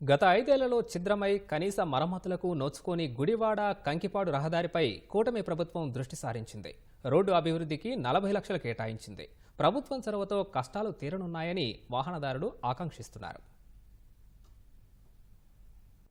గత 5 ఏళ్లలో ఛిద్రమై కనీస మరమ్మతులకు నోచుకోని గుడివాడ కంకిపాడు రహదారిపై కూటమి ప్రభుత్వం దృష్టి సారించింది. రోడ్డు అభివృద్ధికి 40 లక్షలు కేటాయించింది. ప్రభుత్వం చొరవతో కష్టాలు తీరనున్నాయని వాహనదారులు ఆకాంక్షిస్తున్నారు.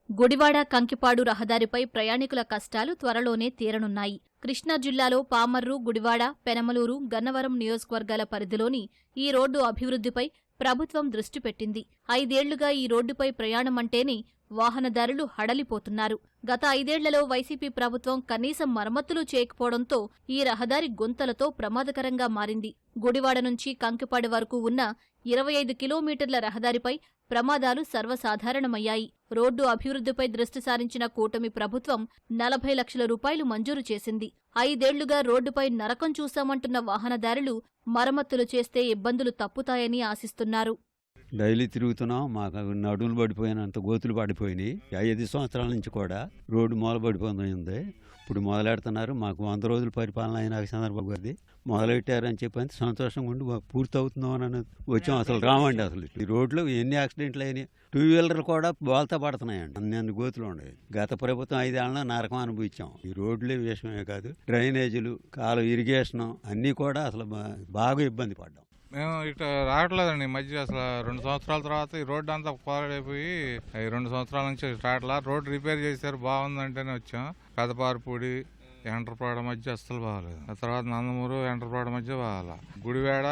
గుడివాడ కంకిపాడు రహదారిపై ప్రయాణికుల కష్టాలు త్వరలోనే తీరనున్నాయి. కృష్ణా జిల్లాలో పామర్రు, గుడివాడ, పెనమలూరు, గన్నవరం నియోజకవర్గాల పరిధిలోని ఈ రోడ్డు అభివృద్ధిపై ప్రభుత్వం దృష్టి పెట్టింది. 5 ఏళ్లుగా ఈ రోడ్డుపై ప్రయాణమంటేనే వాహనదారులు హడలిపోతున్నారు. గత 5 ఏళ్లలో వైసీపీ ప్రభుత్వం కనీసం మరమ్మతులు చేయకపోవడంతో ఈ రహదారి గుంతలతో ప్రమాదకరంగా మారింది. గుడివాడ నుంచి కంకిపాడు వరకు ఉన్న 25 కిలోమీటర్ల రహదారిపై ప్రమాదాలు సర్వసాధారణమయ్యాయి. రోడ్డు అభివృద్ధిపై దృష్టి సారించిన కూటమి ప్రభుత్వం 40 లక్షల రూపాయలు మంజూరు చేసింది. 5 ఏళ్లుగా రోడ్డుపై నరకం చూశామంటున్న వాహనదారులు మరమ్మతులు చేస్తే ఇబ్బందులు తప్పుతాయని ఆశిస్తున్నారు. డైలీ తిరుగుతున్నాం, మాకు నడుములు పడిపోయినంత గోతులు పడిపోయినాయి. 5 సంవత్సరాల నుంచి కూడా రోడ్డు మొదలుపడిపోయింది. ఇప్పుడు మొదలెడుతున్నారు. మాకు 100 రోజుల పరిపాలన అయిన చంద్రబాబు గారిది మొదలెట్టారని చెప్పి సంతోషంగా ఉండి పూర్తి అవుతుందని వచ్చాం. అసలు రామండి. అసలు ఈ రోడ్లో ఎన్ని యాక్సిడెంట్లు అయినాయి. 2 వీలర్లు కూడా బోల్తా పడుతున్నాయండి. అన్ని గోతులు ఉండేవి. గత ప్రభుత్వం 5 ఏళ్ళలో నరకం అనుభవించాం. ఈ రోడ్లే విషయమే కాదు, డ్రైనేజీలు, కాలువ, ఇరిగేషన్ అన్నీ కూడా అసలు బాగా ఇబ్బంది పడ్డాం. మేము ఇటు రావట్లేదండి. ఈ మధ్య అసలు 2 సంవత్సరాల తర్వాత ఈ రోడ్డు అంతా పాడైపోయి 2 సంవత్సరాల నుంచి రావట్లా. రోడ్డు రిపేర్ చేశారు, బాగుందంటేనే వచ్చాం. పెదపారుపూడి, ఎంటర్పాడు మధ్య అస్సలు బాగాలేదు. ఆ తర్వాత నందమూరు, ఎంటర్పాడు మధ్య బాగాల. గుడివాడ,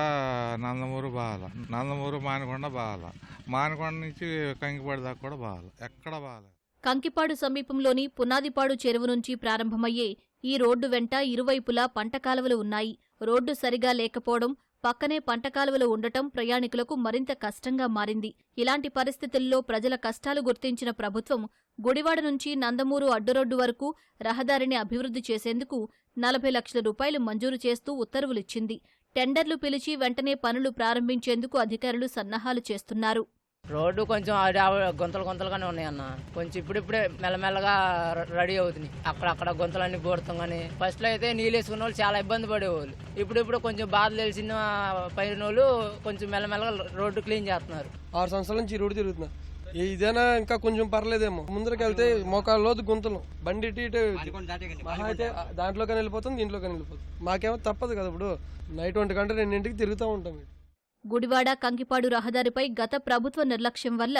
నందమూరు బాగాల. నందమూరు, మానికొండ బాగాల. మానికొండ నుంచి కంకిపాడు దాకా కూడా బాగాల. ఎక్కడ బాగాలేదు. కంకిపాడు సమీపంలోని పునాదిపాడు చెరువు నుంచి ప్రారంభమయ్యే ఈ రోడ్డు వెంట ఇరువైపులా పంట కాలువలు ఉన్నాయి. రోడ్డు సరిగా లేకపోవడం, పక్కనే పంట కాలువలు ఉండటం ప్రయాణికులకు మరింత కష్టంగా మారింది. ఇలాంటి పరిస్థితుల్లో ప్రజల కష్టాలు గుర్తించిన ప్రభుత్వం గుడివాడ నుంచి నందమూరు అడ్డురోడ్డు వరకు రహదారిని అభివృద్ధి చేసేందుకు 40 లక్షల రూపాయలు మంజూరు చేస్తూ ఉత్తర్వులిచ్చింది. టెండర్లు పిలిచి వెంటనే పనులు ప్రారంభించేందుకు అధికారులు సన్నాహాలు చేస్తున్నారు. రోడ్డు కొంచెం గుంతలుగానే ఉన్నాయన్న. కొంచెం ఇప్పుడిప్పుడే మెల్లమెల్లగా రెడీ అవుతున్నాయి. అక్కడక్కడ గుంతలన్నీ పూడతాం. కానీ ఫస్ట్ లో అయితే నీళ్ళు వేసుకున్న వాళ్ళు చాలా ఇబ్బంది పడేవాళ్ళు. ఇప్పుడు కొంచెం బాధ తెలిసిన పైన వాళ్ళు కొంచెం మెల్లమెల్లగా రోడ్డు క్లీన్ చేస్తున్నారు. 6 సంవత్సరాల నుంచి రోడ్డు తిరుగుతున్నారు. ఇదేనా ఇంకా కొంచెం పర్లేదేమో. ముందరికి వెళ్తే మోకాళ్ళ లోతు గుంతలు, బండి అయితే దాంట్లోకని వెళ్ళిపోతుంది, దీంట్లోకని వెళ్ళిపోతుంది. మాకేమో తప్పదు కదా. ఇప్పుడు నైట్ 1 గంట 2 తిరుగుతూ ఉంటాం. గుడివాడ కంకిపాడు రహదారిపై గత ప్రభుత్వ నిర్లక్ష్యం వల్ల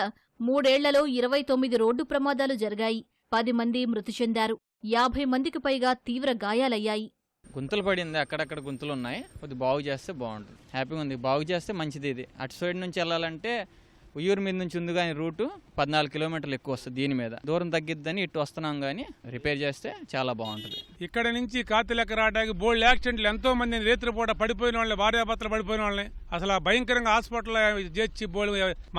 3 ఏళ్లలో 29 రోడ్డు ప్రమాదాలు జరిగాయి. 10 మంది మృతి చెందారు. 50 మందికి పైగా తీవ్ర గాయాలయ్యాయి. గుంతలు పడింది, అక్కడక్కడ గుంతలు ఉన్నాయి. కొద్దిగా బాగు చేస్తే బాగుంటుంది. హ్యాపీగా ఉంది. బాగు చేస్తే మంచిది. ఇది అటు సైడ్ నుంచి వెళ్ళాలంటే ఉయ్యూరు మీద నుంచి ఉంది కానీ రూటు 14 కిలోమీటర్లు ఎక్కువ వస్తుంది. దీని మీద దూరం తగ్గిద్దని ఇటు వస్తున్నాం, కానీ రిపేర్ చేస్తే చాలా బాగుంటుంది. ఇక్కడ నుంచి కాతిలెక్క రావడానికి బోల్డ్ యాక్సిడెంట్లు, ఎంతో మంది రేత్రిపూట పడిపోయిన వాళ్ళని, భార్యాభర్తలు పడిపోయిన వాళ్ళని అసలు భయంకరంగా హాస్పిటల్ చేర్చి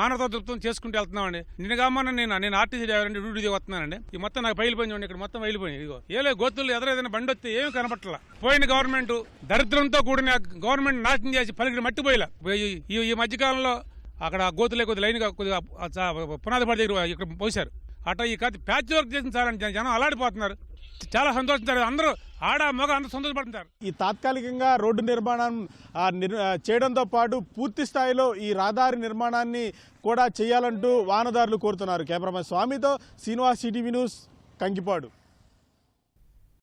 మానవతా దృక్పథం చేసుకుంటూ వెళ్తున్నామండి. నిన్నగామన్న నేను ఆర్టీసీ డ్రైవర్ అండి, డ్యూటీ వస్తున్నానండి. ఈ మొత్తం నాకు పైలిపోయింది చూడండి. ఇక్కడ మొత్తం పైలిపోయింది. ఇదిగో ఏదో గోతులు ఎదురైనా బండి వస్తే ఏమి కనపట్ల. పోయిన గవర్నమెంట్ దరిద్రంతో కూడిన గవర్నమెంట్ నాశనం చేసి పలికి మట్టిపోయేలా. ఈ మధ్యకాలంలో అక్కడ గోతులే కొద్ది లైన్గా కొద్దిగా పునాదిపాడు దగ్గర ఇక్కడ పోసారు. అట్లా ఈ కథ ప్యాచ్ వర్క్ చేసిన సార్ అని జనం అలాడిపోతున్నారు. చాలా సంతోషించారు. అందరూ ఆడ మగ అందరూ సంతోషపడుతున్నారు. ఈ తాత్కాలికంగా రోడ్డు నిర్మాణం చేయడంతో పాటు పూర్తి స్థాయిలో ఈ రహదారి నిర్మాణాన్ని కూడా చేయాలంటూ వాహనదారులు కోరుతున్నారు. కెమెరామెన్ స్వామితో శ్రీనివాస్, సిటీవీ న్యూస్, కంకిపాడు.